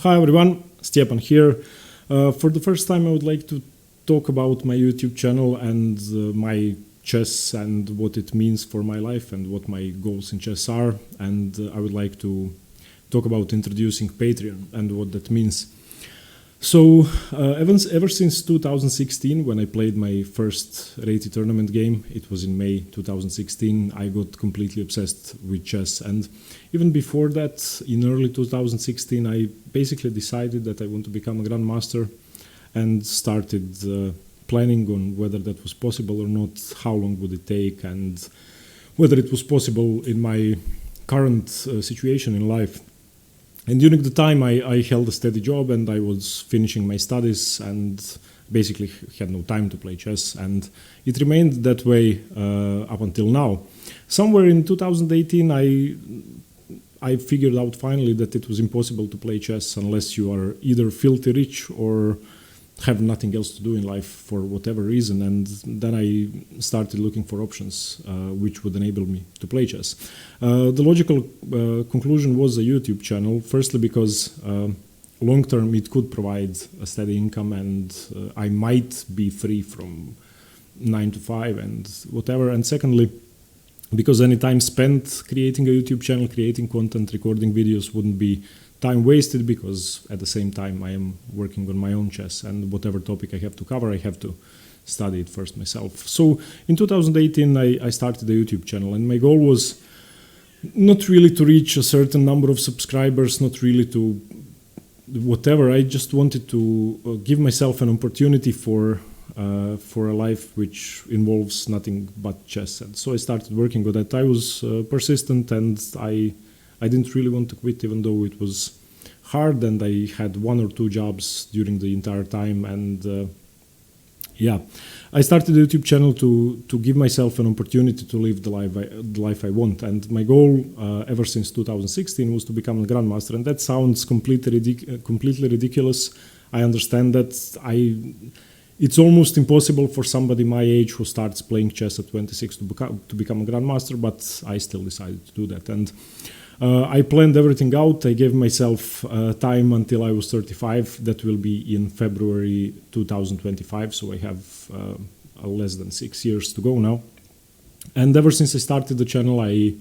Hi everyone, Stepan here. For the first time I would like to talk about my YouTube channel and my chess and what it means for my life and what my goals in chess are, and I would like to talk about introducing Patreon and what that means. So ever since 2016, when I played my first rated tournament game, it was in May 2016, I got completely obsessed with chess. And even before that, in early 2016, I basically decided that I want to become a grandmaster and started planning on whether that was possible or not, how long would it take, and whether it was possible in my current situation in life. And during the time I held a steady job and I was finishing my studies and basically had no time to play chess, and it remained that way up until now. Somewhere in 2018 I figured out finally that it was impossible to play chess unless you are either filthy rich or have nothing else to do in life for whatever reason, and then I started looking for options which would enable me to play chess. The logical conclusion was a YouTube channel, firstly because long term it could provide a steady income and I might be free from 9 to 5 and whatever, and secondly because any time spent creating a YouTube channel, creating content, recording videos wouldn't be time wasted, because at the same time I am working on my own chess, and whatever topic I have to cover I have to study it first myself. So in 2018 I started a YouTube channel, and my goal was not really to reach a certain number of subscribers, not really to whatever. I just wanted to give myself an opportunity for a life which involves nothing but chess. And so I started working on that. I was persistent, and I didn't really want to quit, even though it was hard and I had 1 or 2 jobs during the entire time. And yeah, I started a YouTube channel to give myself an opportunity to live the life I want. And my goal ever since 2016 was to become a grandmaster. And that sounds completely ridiculous. I understand that. It's almost impossible for somebody my age who starts playing chess at 26 to become a grandmaster, but I still decided to do that. And I planned everything out. I gave myself time until I was 35. That will be in February 2025, so I have less than 6 years to go now. And ever since I started the channel, I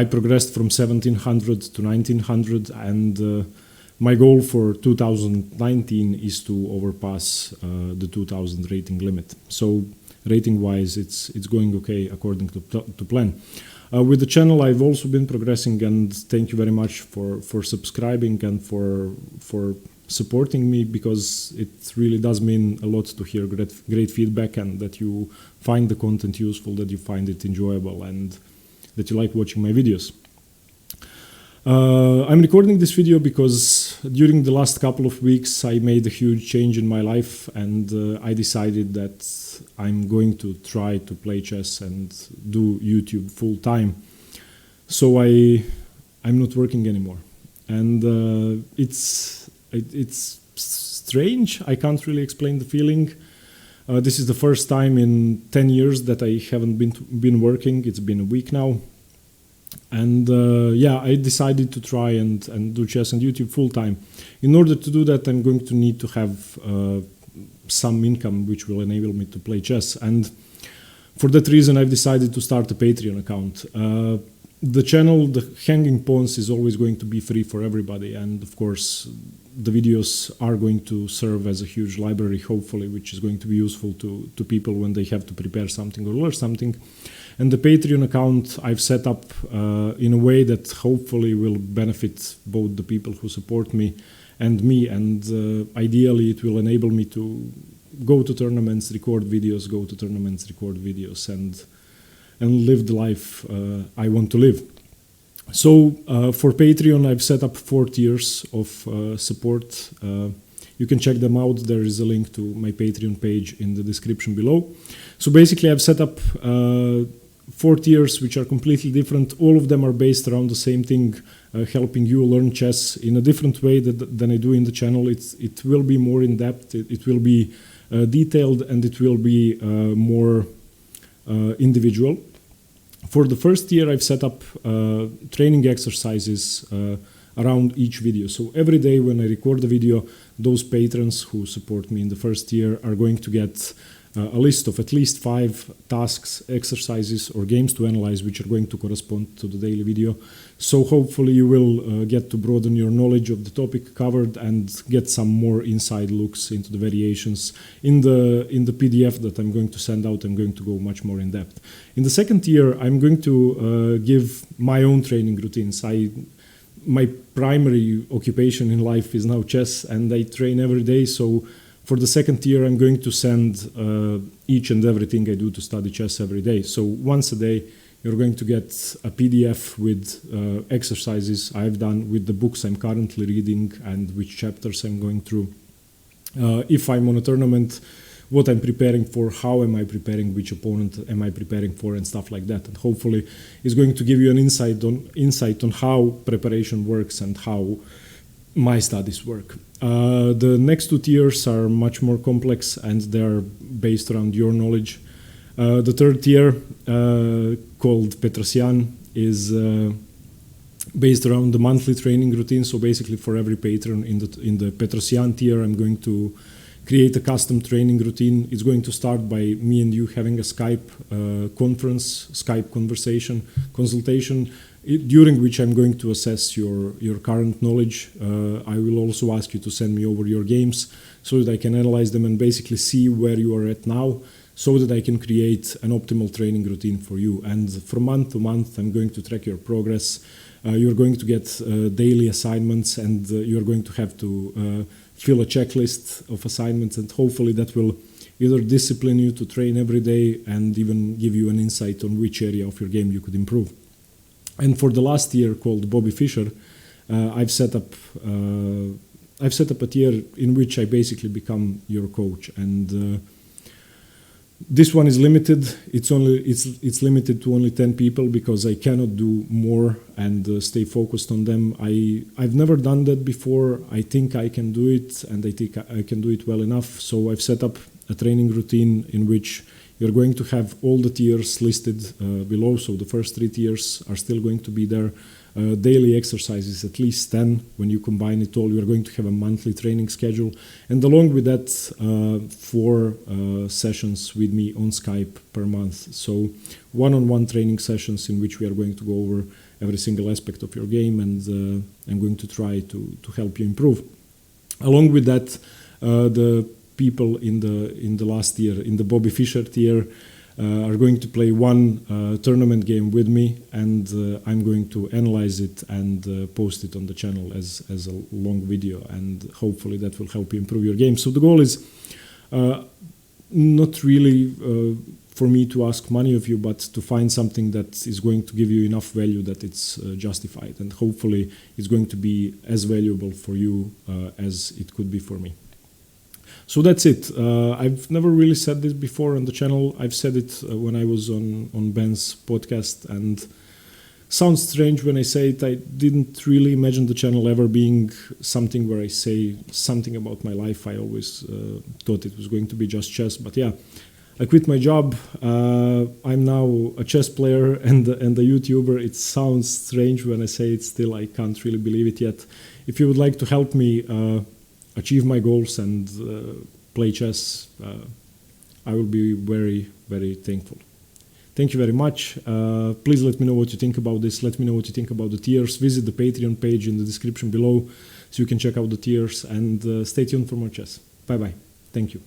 progressed from 1700 to 1900, and my goal for 2019 is to overpass the 2000 rating limit. So rating-wise, it's going okay according to plan. With the channel, I've also been progressing, and thank you very much for subscribing and for supporting me, because it really does mean a lot to hear great feedback, and that you find the content useful, that you find it enjoyable, and that you like watching my videos. I'm recording this video because during the last couple of weeks I made a huge change in my life, and I decided that I'm going to try to play chess and do YouTube full time. So I'm not working anymore, and it's strange. I can't really explain the feeling. This is the first time in 10 years that I haven't been working. It's been a week now. And yeah, I decided to try and do chess and YouTube full time. In order to do that, I'm going to need to have some income which will enable me to play chess. And for that reason, I've decided to start a Patreon account. The channel, the Hanging Pawns, is always going to be free for everybody. And of course, the videos are going to serve as a huge library, hopefully, which is going to be useful to people when they have to prepare something or learn something. And the Patreon account I've set up in a way that hopefully will benefit both the people who support me, and ideally it will enable me to go to tournaments, record videos, and live the life I want to live. So for Patreon, I've set up 4 tiers of support. You can check them out. There is a link to my Patreon page in the description below. So basically, I've set up 4 tiers which are completely different. All of them are based around the same thing, helping you learn chess in a different way than I do in the channel. It will be more in depth, it will be detailed, and it will be more For the first year, I've set up training exercises, around each video. So every day when I record a video, those patrons who support me in the first tier are going to get a list of at least 5 tasks, exercises, or games to analyze, which are going to correspond to the daily video. So hopefully you will get to broaden your knowledge of the topic covered and get some more inside looks into the variations. In the PDF that I'm going to send out, I'm going to go much more in depth. In the second tier, I'm going to give my own training routines. My primary occupation in life is now chess, and I train every day. So for the second tier, I'm going to send each and everything I do to study chess every day. So once a day, you're going to get a PDF with exercises I've done, with the books I'm currently reading and which chapters I'm going through. If I'm on a tournament, what I'm preparing for, how am I preparing, which opponent am I preparing for, and stuff like that. And hopefully it's going to give you an insight on how preparation works and how my studies work. The next 2 tiers are much more complex, and they're based around your knowledge. The third tier, called Petrosian, is based around the monthly training routine. So basically for every patron in the Petrosian tier, I'm going to create a custom training routine. It's going to start by me and you having a Skype conference, Skype consultation, during which I'm going to assess your current knowledge. I will also ask you to send me over your games so that I can analyze them and basically see where you are at now, so that I can create an optimal training routine for you. And from month to month, I'm going to track your progress. You're going to get daily assignments, and you're going to have to fill a checklist of assignments, and hopefully that will either discipline you to train every day and even give you an insight on which area of your game you could improve. And for the last tier, called Bobby Fischer, I've set up a tier in which I basically become your coach, and this one is limited. It's limited to only 10 people because I cannot do more and stay focused on them. I've never done that before. I think I can do it, and I think I can do it well enough. So I've set up a training routine in which you're going to have all the tiers listed below. So the first 3 tiers are still going to be there. Daily exercises, at least 10. When you combine it all, you're going to have a monthly training schedule. And along with that, 4 sessions with me on Skype per month. So one-on-one training sessions in which we are going to go over every single aspect of your game, and I'm going to try to help you improve. Along with that, the people in the last tier, in the Bobby Fischer tier, are going to play one tournament game with me, and I'm going to analyze it and post it on the channel as a long video, and hopefully that will help you improve your game. So the goal is not really for me to ask money of you, but to find something that is going to give you enough value that it's justified, and hopefully it's going to be as valuable for you as it could be for me. So that's it. I've never really said this before on the channel. I've said it when I was on Ben's podcast, and sounds strange when I say it. I didn't really imagine the channel ever being something where I say something about my life. I always thought it was going to be just chess. But yeah, I quit my job. I'm now a chess player and a YouTuber. It sounds strange when I say it. Still, I can't really believe it yet. If you would like to help me achieve my goals and play chess, I will be very, very thankful. Thank you very much. Please let me know what you think about this. Let me know what you think about the tiers. Visit the Patreon page in the description below so you can check out the tiers, and stay tuned for more chess. Bye-bye. Thank you.